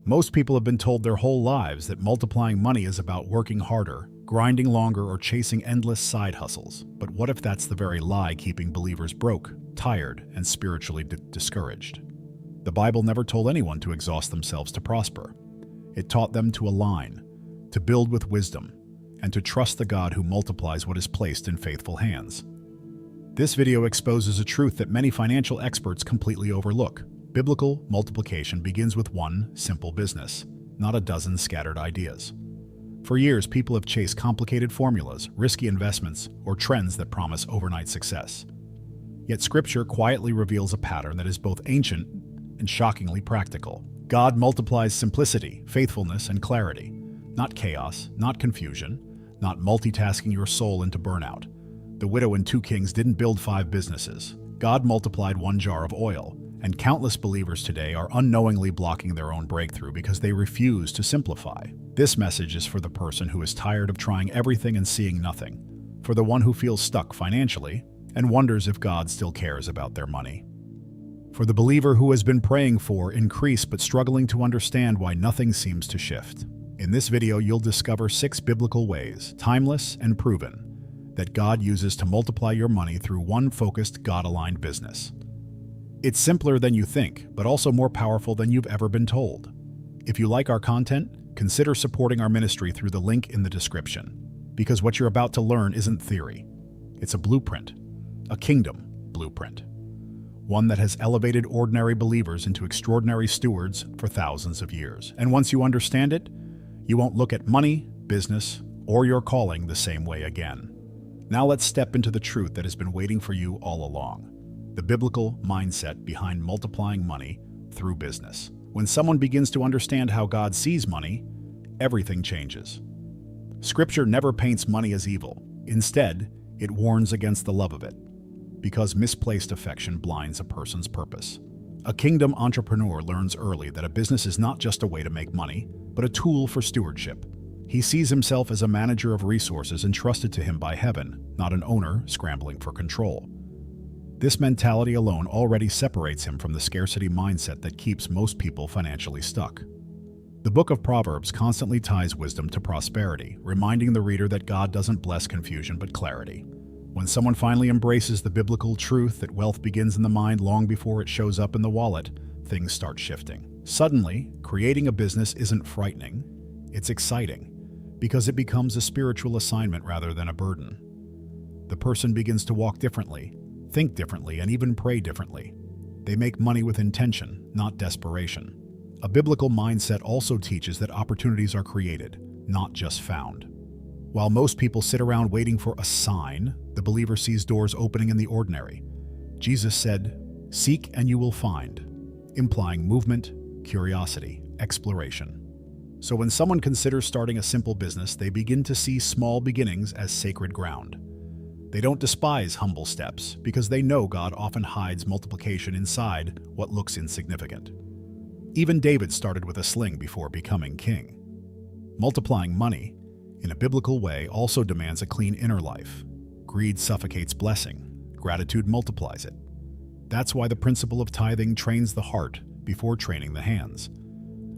Most people have been told their whole lives that multiplying money is about working harder, grinding longer, or chasing endless side hustles. But what if that's the very lie keeping believers broke, tired, and spiritually discouraged? The Bible never told anyone to exhaust themselves to prosper. It taught them to align, to build with wisdom, and to trust the God who multiplies what is placed in faithful hands. This video exposes a truth that many financial experts completely overlook. Biblical multiplication begins with one simple business, not a dozen scattered ideas. For years, people have chased complicated formulas, risky investments, or trends that promise overnight success. Yet Scripture quietly reveals a pattern that is both ancient and shockingly practical. God multiplies simplicity, faithfulness, and clarity, not chaos, not confusion, not multitasking your soul into burnout. The widow in 2 Kings didn't build 5 businesses. God multiplied 1 jar of oil, and countless believers today are unknowingly blocking their own breakthrough because they refuse to simplify. This message is for the person who is tired of trying everything and seeing nothing, for the one who feels stuck financially and wonders if God still cares about their money, for the believer who has been praying for increase but struggling to understand why nothing seems to shift. In this video, you'll discover 6 biblical ways, timeless and proven, that God uses to multiply your money through one focused, God-aligned business. It's simpler than you think, but also more powerful than you've ever been told. If you like our content, consider supporting our ministry through the link in the description, because what you're about to learn isn't theory. It's a blueprint, a kingdom blueprint, one that has elevated ordinary believers into extraordinary stewards for thousands of years. And once you understand it, you won't look at money, business, or your calling the same way again. Now let's step into the truth that has been waiting for you all along. The biblical mindset behind multiplying money through business. When someone begins to understand how God sees money, everything changes. Scripture never paints money as evil. Instead, it warns against the love of it, because misplaced affection blinds a person's purpose. A kingdom entrepreneur learns early that a business is not just a way to make money, but a tool for stewardship. He sees himself as a manager of resources entrusted to him by heaven, not an owner scrambling for control. This mentality alone already separates him from the scarcity mindset that keeps most people financially stuck. The book of Proverbs constantly ties wisdom to prosperity, reminding the reader that God doesn't bless confusion but clarity. When someone finally embraces the biblical truth that wealth begins in the mind long before it shows up in the wallet, things start shifting. Suddenly, creating a business isn't frightening, it's exciting, because it becomes a spiritual assignment rather than a burden. The person begins to walk differently, think differently, and even pray differently. They make money with intention, not desperation. A biblical mindset also teaches that opportunities are created, not just found. While most people sit around waiting for a sign, the believer sees doors opening in the ordinary. Jesus said, "Seek and you will find," implying movement, curiosity, exploration. So when someone considers starting a simple business, they begin to see small beginnings as sacred ground. They don't despise humble steps because they know God often hides multiplication inside what looks insignificant. Even David started with a sling before becoming king. Multiplying money, in a biblical way, also demands a clean inner life. Greed suffocates blessing. Gratitude multiplies it. That's why the principle of tithing trains the heart before training the hands.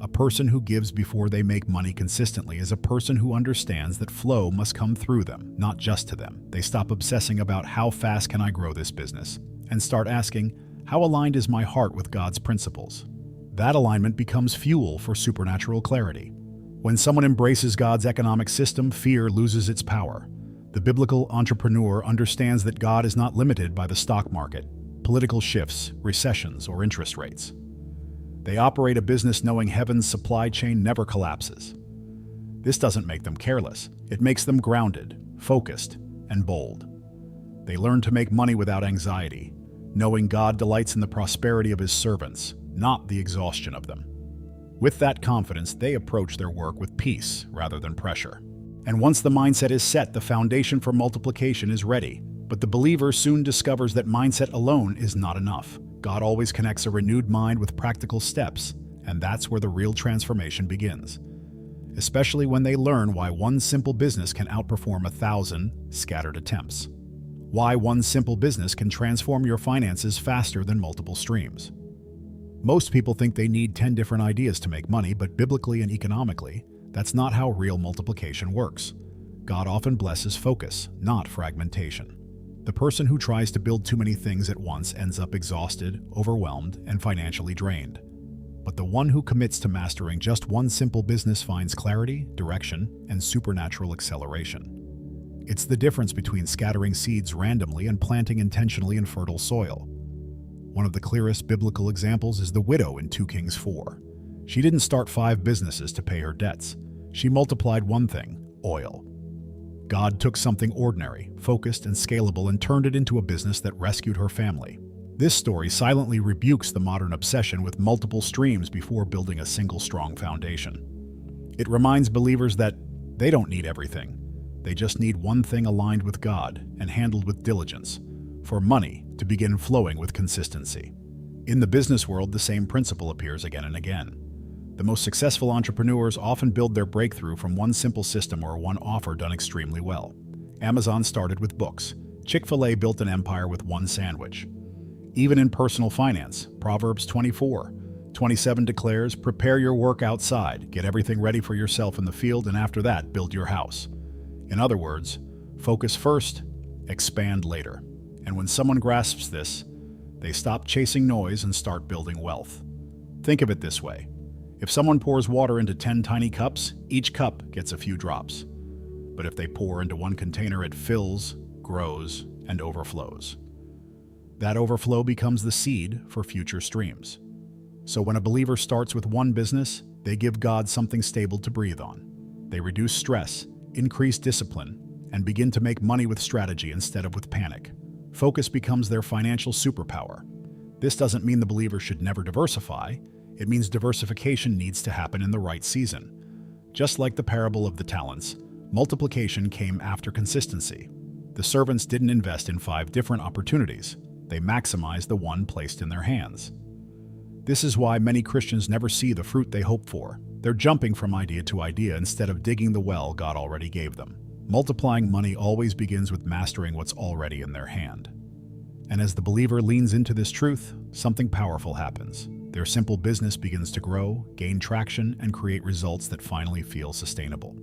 A person who gives before they make money consistently is a person who understands that flow must come through them, not just to them. They stop obsessing about how fast can I grow this business, and start asking, how aligned is my heart with God's principles? That alignment becomes fuel for supernatural clarity. When someone embraces God's economic system, fear loses its power. The biblical entrepreneur understands that God is not limited by the stock market, political shifts, recessions, or interest rates. They operate a business knowing heaven's supply chain never collapses. This doesn't make them careless. It makes them grounded, focused, and bold. They learn to make money without anxiety, knowing God delights in the prosperity of His servants, not the exhaustion of them. With that confidence, they approach their work with peace rather than pressure. And once the mindset is set, the foundation for multiplication is ready. But the believer soon discovers that mindset alone is not enough. God always connects a renewed mind with practical steps, and that's where the real transformation begins. Especially when they learn why one simple business can outperform 1,000 scattered attempts. Why one simple business can transform your finances faster than multiple streams. Most people think they need 10 different ideas to make money, but biblically and economically, that's not how real multiplication works. God often blesses focus, not fragmentation. The person who tries to build too many things at once ends up exhausted, overwhelmed, and financially drained. But the one who commits to mastering just one simple business finds clarity, direction, and supernatural acceleration. It's the difference between scattering seeds randomly and planting intentionally in fertile soil. One of the clearest biblical examples is the widow in 2 Kings 4. She didn't start 5 businesses to pay her debts. She multiplied one thing: oil. God took something ordinary, focused, and scalable and turned it into a business that rescued her family. This story silently rebukes the modern obsession with multiple streams before building a single strong foundation. It reminds believers that they don't need everything. They just need one thing aligned with God and handled with diligence, for money to begin flowing with consistency. In the business world, the same principle appears again and again. The most successful entrepreneurs often build their breakthrough from one simple system or one offer done extremely well. Amazon started with books. Chick-fil-A built an empire with one sandwich. Even in personal finance, Proverbs 24:27 declares, "Prepare your work outside, get everything ready for yourself in the field, and after that, build your house." In other words, focus first, expand later. And when someone grasps this, they stop chasing noise and start building wealth. Think of it this way. If someone pours water into 10 tiny cups, each cup gets a few drops. But if they pour into one container, it fills, grows, and overflows. That overflow becomes the seed for future streams. So when a believer starts with one business, they give God something stable to breathe on. They reduce stress, increase discipline, and begin to make money with strategy instead of with panic. Focus becomes their financial superpower. This doesn't mean the believer should never diversify. It means diversification needs to happen in the right season. Just like the parable of the talents, multiplication came after consistency. The servants didn't invest in 5 different opportunities. They maximized the one placed in their hands. This is why many Christians never see the fruit they hope for. They're jumping from idea to idea instead of digging the well God already gave them. Multiplying money always begins with mastering what's already in their hand. And as the believer leans into this truth, something powerful happens. Their simple business begins to grow, gain traction, and create results that finally feel sustainable.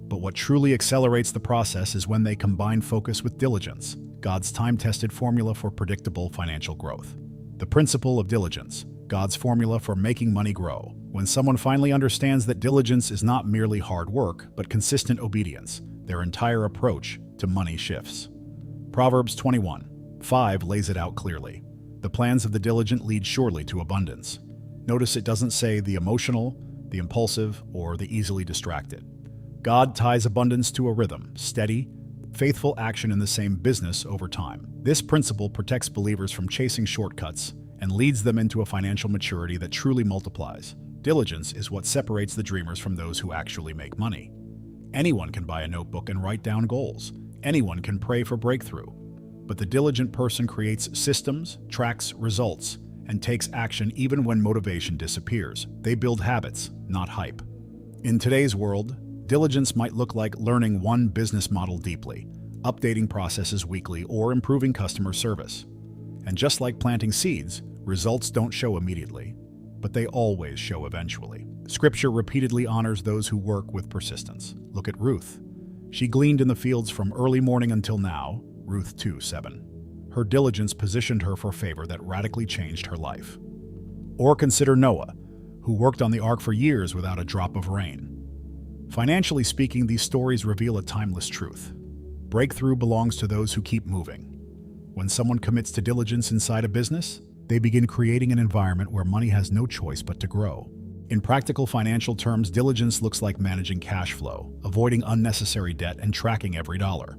But what truly accelerates the process is when they combine focus with diligence, God's time-tested formula for predictable financial growth. The principle of diligence, God's formula for making money grow. When someone finally understands that diligence is not merely hard work, but consistent obedience, their entire approach to money shifts. Proverbs 21:5 lays it out clearly. The plans of the diligent lead surely to abundance. Notice it doesn't say the emotional, the impulsive, or the easily distracted. God ties abundance to a rhythm, steady, faithful action in the same business over time. This principle protects believers from chasing shortcuts and leads them into a financial maturity that truly multiplies. Diligence is what separates the dreamers from those who actually make money. Anyone can buy a notebook and write down goals. Anyone can pray for breakthrough. But the diligent person creates systems, tracks results, and takes action even when motivation disappears. They build habits, not hype. In today's world, diligence might look like learning one business model deeply, updating processes weekly, or improving customer service. And just like planting seeds, results don't show immediately, but they always show eventually. Scripture repeatedly honors those who work with persistence. Look at Ruth. She gleaned in the fields from early morning until now, Ruth 2:7. Her diligence positioned her for favor that radically changed her life. Or consider Noah, who worked on the ark for years without a drop of rain. Financially speaking, these stories reveal a timeless truth. Breakthrough belongs to those who keep moving. When someone commits to diligence inside a business, they begin creating an environment where money has no choice but to grow. In practical financial terms, diligence looks like managing cash flow, avoiding unnecessary debt, and tracking every dollar.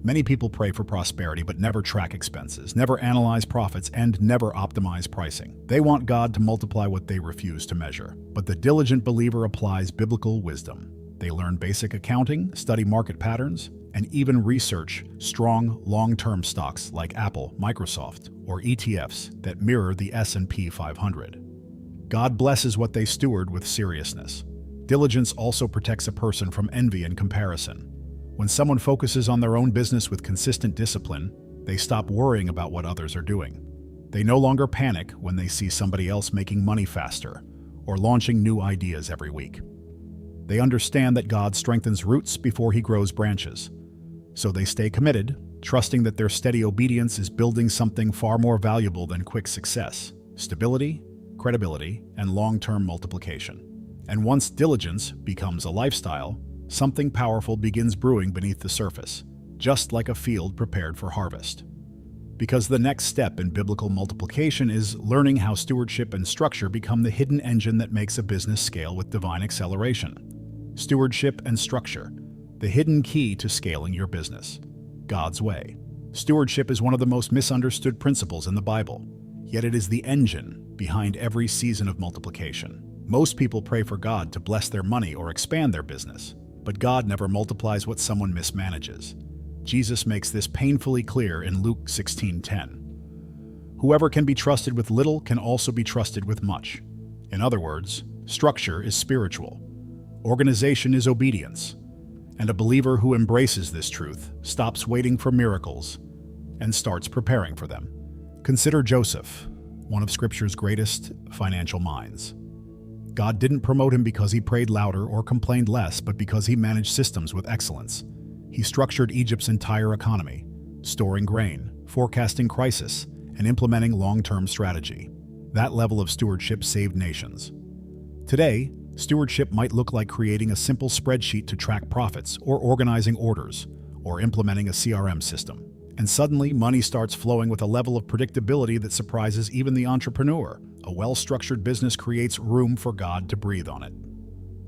Many people pray for prosperity but never track expenses, never analyze profits, and never optimize pricing. They want God to multiply what they refuse to measure. But the diligent believer applies biblical wisdom. They learn basic accounting, study market patterns, and even research strong, long-term stocks like Apple, Microsoft, or ETFs that mirror the S&P 500. God blesses what they steward with seriousness. Diligence also protects a person from envy and comparison. When someone focuses on their own business with consistent discipline, they stop worrying about what others are doing. They no longer panic when they see somebody else making money faster or launching new ideas every week. They understand that God strengthens roots before he grows branches. So they stay committed, trusting that their steady obedience is building something far more valuable than quick success: stability, credibility, and long-term multiplication. And once diligence becomes a lifestyle, something powerful begins brewing beneath the surface, just like a field prepared for harvest. Because the next step in biblical multiplication is learning how stewardship and structure become the hidden engine that makes a business scale with divine acceleration. Stewardship and structure, the hidden key to scaling your business. God's way. Stewardship is one of the most misunderstood principles in the Bible, yet it is the engine behind every season of multiplication. Most people pray for God to bless their money or expand their business, but God never multiplies what someone mismanages. Jesus makes this painfully clear in Luke 16:10. Whoever can be trusted with little can also be trusted with much. In other words, structure is spiritual. Organization is obedience. And a believer who embraces this truth stops waiting for miracles and starts preparing for them. Consider Joseph, one of Scripture's greatest financial minds. God didn't promote him because he prayed louder or complained less, but because he managed systems with excellence. He structured Egypt's entire economy, storing grain, forecasting crisis, and implementing long-term strategy. That level of stewardship saved nations. Today, stewardship might look like creating a simple spreadsheet to track profits, or organizing orders, or implementing a CRM system. And suddenly, money starts flowing with a level of predictability that surprises even the entrepreneur. A well-structured business creates room for God to breathe on it.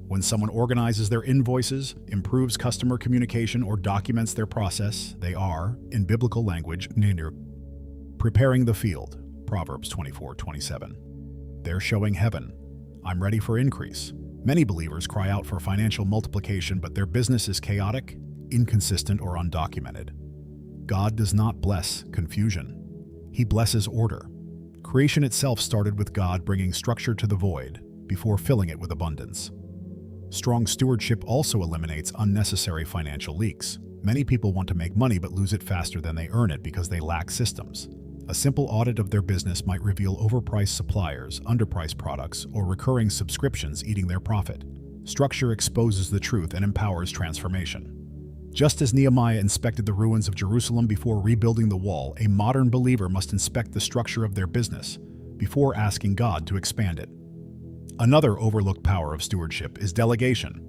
When someone organizes their invoices, improves customer communication, or documents their process, they are, in biblical language, preparing the field. Proverbs 24:27. They're showing heaven, I'm ready for increase. Many believers cry out for financial multiplication, but their business is chaotic, inconsistent, or undocumented. God does not bless confusion. He blesses order. Creation itself started with God bringing structure to the void before filling it with abundance. Strong stewardship also eliminates unnecessary financial leaks. Many people want to make money but lose it faster than they earn it because they lack systems. A simple audit of their business might reveal overpriced suppliers, underpriced products, or recurring subscriptions eating their profit. Structure exposes the truth and empowers transformation. Just as Nehemiah inspected the ruins of Jerusalem before rebuilding the wall, a modern believer must inspect the structure of their business before asking God to expand it. Another overlooked power of stewardship is delegation.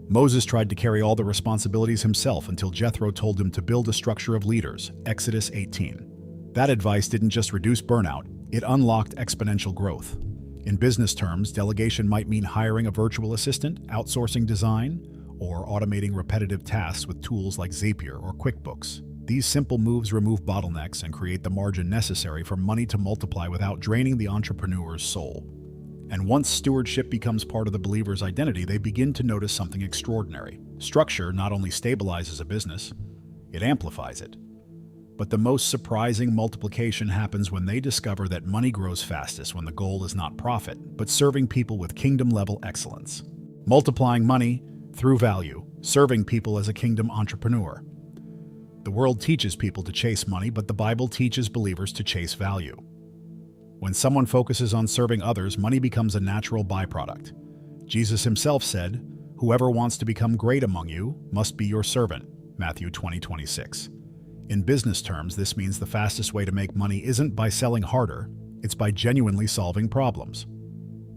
Moses tried to carry all the responsibilities himself until Jethro told him to build a structure of leaders, Exodus 18. That advice didn't just reduce burnout, it unlocked exponential growth. In business terms, delegation might mean hiring a virtual assistant, outsourcing design, or automating repetitive tasks with tools like Zapier or QuickBooks. These simple moves remove bottlenecks and create the margin necessary for money to multiply without draining the entrepreneur's soul. And once stewardship becomes part of the believer's identity, they begin to notice something extraordinary. Structure not only stabilizes a business, it amplifies it. But the most surprising multiplication happens when they discover that money grows fastest when the goal is not profit, but serving people with kingdom-level excellence. Multiplying money through value, serving people as a kingdom entrepreneur. The world teaches people to chase money, but the Bible teaches believers to chase value. When someone focuses on serving others, money becomes a natural byproduct. Jesus himself said, "Whoever wants to become great among you must be your servant." Matthew 20:26. In business terms, this means the fastest way to make money isn't by selling harder, it's by genuinely solving problems.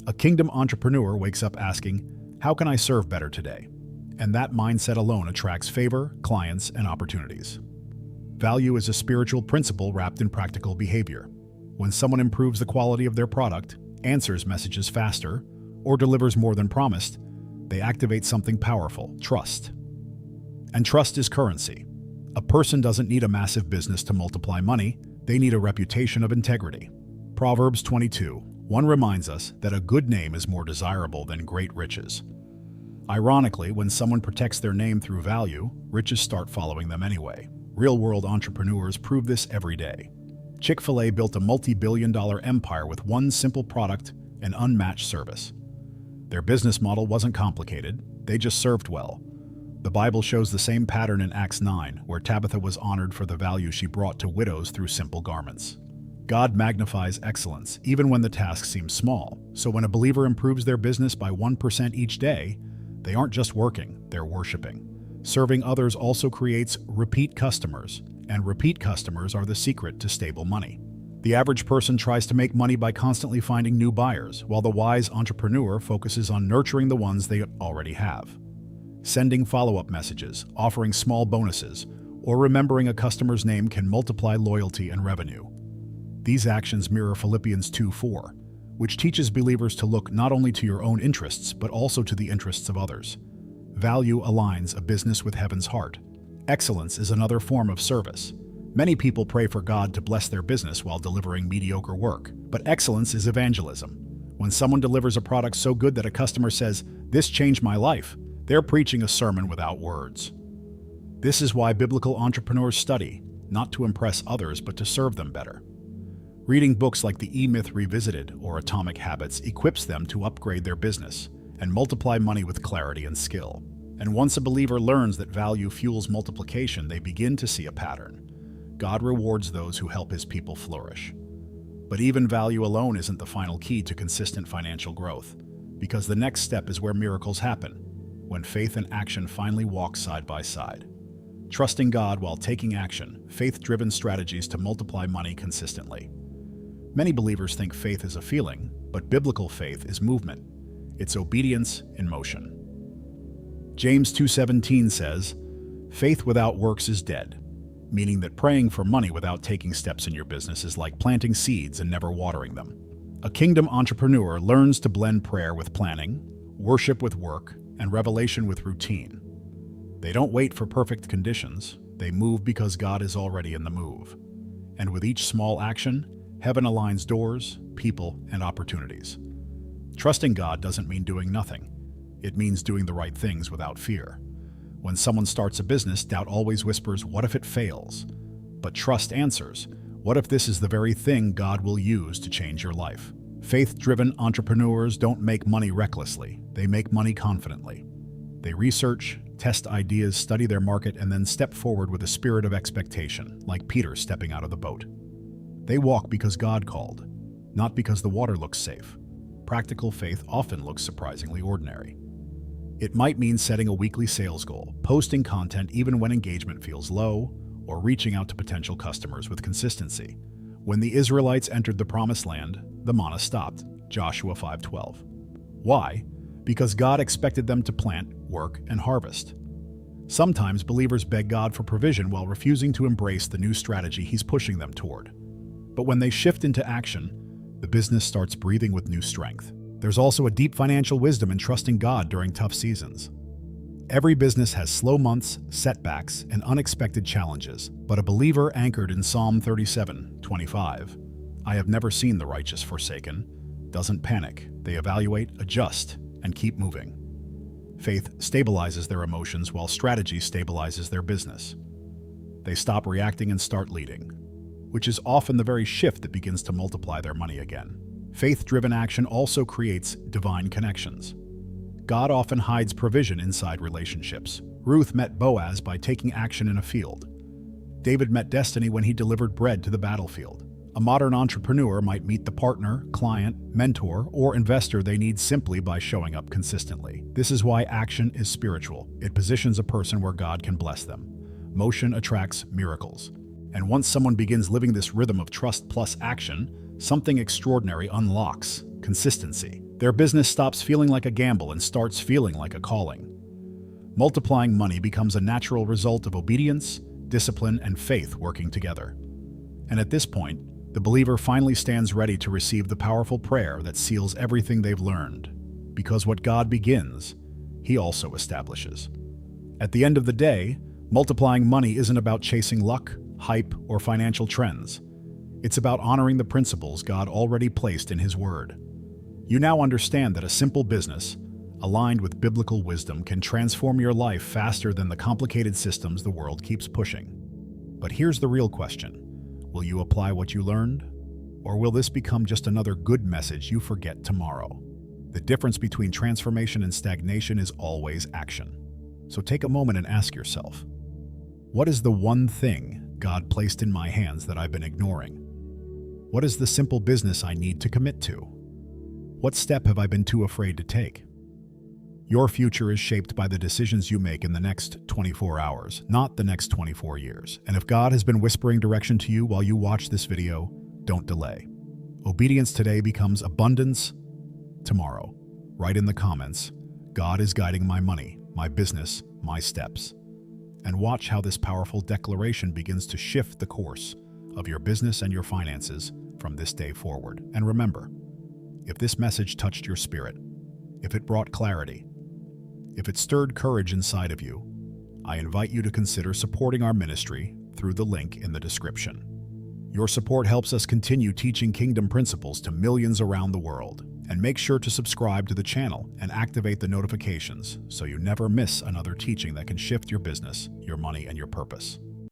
A kingdom entrepreneur wakes up asking, "How can I serve better today?" And that mindset alone attracts favor, clients, and opportunities. Value is a spiritual principle wrapped in practical behavior. When someone improves the quality of their product, answers messages faster, or delivers more than promised, they activate something powerful: trust. And trust is currency. A person doesn't need a massive business to multiply money, they need a reputation of integrity. Proverbs 22:1 reminds us that a good name is more desirable than great riches. Ironically, when someone protects their name through value, riches start following them anyway. Real-world entrepreneurs prove this every day. Chick-fil-A built a multi-billion-dollar empire with one simple product and unmatched service. Their business model wasn't complicated, they just served well. The Bible shows the same pattern in Acts 9, where Tabitha was honored for the value she brought to widows through simple garments. God magnifies excellence, even when the task seems small. So when a believer improves their business by 1% each day, they aren't just working, they're worshiping. Serving others also creates repeat customers, and repeat customers are the secret to stable money. The average person tries to make money by constantly finding new buyers, while the wise entrepreneur focuses on nurturing the ones they already have. Sending follow-up messages, offering small bonuses, or remembering a customer's name can multiply loyalty and revenue. These actions mirror Philippians 2:4, which teaches believers to look not only to your own interests, but also to the interests of others. Value aligns a business with heaven's heart. Excellence is another form of service. Many people pray for God to bless their business while delivering mediocre work, but excellence is evangelism. When someone delivers a product so good that a customer says, "This changed my life," they're preaching a sermon without words. This is why biblical entrepreneurs study, not to impress others, but to serve them better. Reading books like The E-Myth Revisited or Atomic Habits equips them to upgrade their business and multiply money with clarity and skill. And once a believer learns that value fuels multiplication, they begin to see a pattern. God rewards those who help his people flourish. But even value alone isn't the final key to consistent financial growth, because the next step is where miracles happen, when faith and action finally walk side by side. Trusting God while taking action, faith-driven strategies to multiply money consistently. Many believers think faith is a feeling, but biblical faith is movement. It's obedience in motion. James 2:17 says, "Faith without works is dead," meaning that praying for money without taking steps in your business is like planting seeds and never watering them. A kingdom entrepreneur learns to blend prayer with planning, worship with work, and revelation with routine. They don't wait for perfect conditions, they move because God is already in the move. And with each small action, heaven aligns doors, people, and opportunities. Trusting God doesn't mean doing nothing. It means doing the right things without fear. When someone starts a business, doubt always whispers, "What if it fails?" But trust answers, "What if this is the very thing God will use to change your life?" Faith-driven entrepreneurs don't make money recklessly. They make money confidently. They research, test ideas, study their market, and then step forward with a spirit of expectation, like Peter stepping out of the boat. They walk because God called, not because the water looks safe. Practical faith often looks surprisingly ordinary. It might mean setting a weekly sales goal, posting content even when engagement feels low, or reaching out to potential customers with consistency. When the Israelites entered the Promised Land, the manna stopped, Joshua 5:12. Why? Because God expected them to plant, work, and harvest. Sometimes believers beg God for provision while refusing to embrace the new strategy He's pushing them toward. But when they shift into action, the business starts breathing with new strength. There's also a deep financial wisdom in trusting God during tough seasons. Every business has slow months, setbacks, and unexpected challenges, but a believer anchored in Psalm 37:25, "I have never seen the righteous forsaken," doesn't panic. They evaluate, adjust, and keep moving. Faith stabilizes their emotions while strategy stabilizes their business. They stop reacting and start leading, which is often the very shift that begins to multiply their money again. Faith-driven action also creates divine connections. God often hides provision inside relationships. Ruth met Boaz by taking action in a field. David met destiny when he delivered bread to the battlefield. A modern entrepreneur might meet the partner, client, mentor, or investor they need simply by showing up consistently. This is why action is spiritual. It positions a person where God can bless them. Motion attracts miracles. And once someone begins living this rhythm of trust plus action, something extraordinary unlocks: consistency. Their business stops feeling like a gamble and starts feeling like a calling. Multiplying money becomes a natural result of obedience, discipline, and faith working together. And at this point, the believer finally stands ready to receive the powerful prayer that seals everything they've learned. Because what God begins, He also establishes. At the end of the day, multiplying money isn't about chasing luck, hype, or financial trends. It's about honoring the principles God already placed in His Word. You now understand that a simple business, aligned with biblical wisdom, can transform your life faster than the complicated systems the world keeps pushing. But here's the real question. Will you apply what you learned? Or will this become just another good message you forget tomorrow? The difference between transformation and stagnation is always action. So take a moment and ask yourself, what is the one thing God placed in my hands that I've been ignoring? What is the simple business I need to commit to? What step have I been too afraid to take? Your future is shaped by the decisions you make in the next 24 hours, not the next 24 years. And if God has been whispering direction to you while you watch this video, don't delay. Obedience today becomes abundance tomorrow. Write in the comments, God is guiding my money, my business, my steps. And watch how this powerful declaration begins to shift the course of your business and your finances from this day forward. And remember, if this message touched your spirit, if it brought clarity, if it stirred courage inside of you, I invite you to consider supporting our ministry through the link in the description. Your support helps us continue teaching kingdom principles to millions around the world. And make sure to subscribe to the channel and activate the notifications so you never miss another teaching that can shift your business, your money, and your purpose.